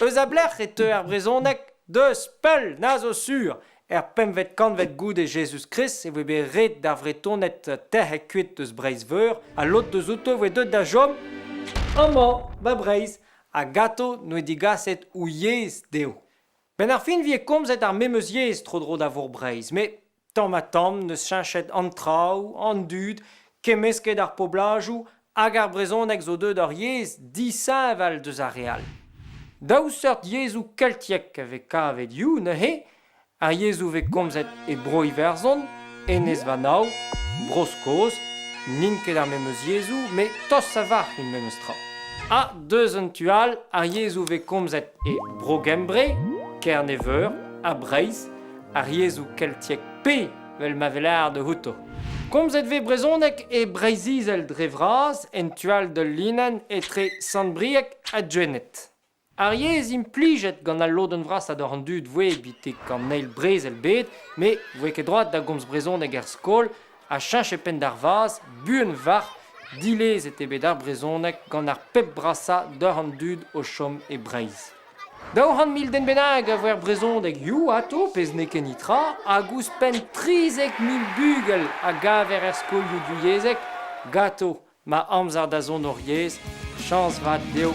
Eus a blech et ar brezonek deus pel na zo sur. Pemvet kanvet goud e Jesus Christ e voe be ret d'ar vretonet terre e kuit deus breiz veur, a lot deus auto voe deut da jom, amañ, ba breiz, a gato noe digaset ou yez deo. Ben ar fin vie komzet ar memeus yez tro dro da vor breiz, me tamm a tamm neus chanchet an traoù, an dud, kemesket ar poblajou, hag ar brezonek zo deud ar yez disaval deus ar real. Daou seurt yezou keltiek ave kavet you, ne he, ar yezou ve komzet e bro iverzon, enez va nao, bros koz, nin ket ar memeus yezou, me tos sa var in memeus tra. A deus an tual, ar yezou ve komzet e bro gembre, kerneveur, a breiz, ar yezou keltiek pe vel ma velar de huto. Komzet ve brezonek e breizizel dre vraz, en tual de linen e tre sandbriek a djenet. Ar yez implijet gant al loden vras ad an dud voe bite gant neil brez el bet, me voe ket droat da gomz brezonek er skol, a chanch e pen d'ar vaz, buen var, dilez et ebet ar brezonek gant ar pep brasa d'ar an dud o chom e breiz. Daou ran mil den benag a voer brezonek you ato pez ne ken itra, a gous pen 30.000 bugel a gaver er skol you du yezek, gato ma amzar da zon or yez, chans vat deo.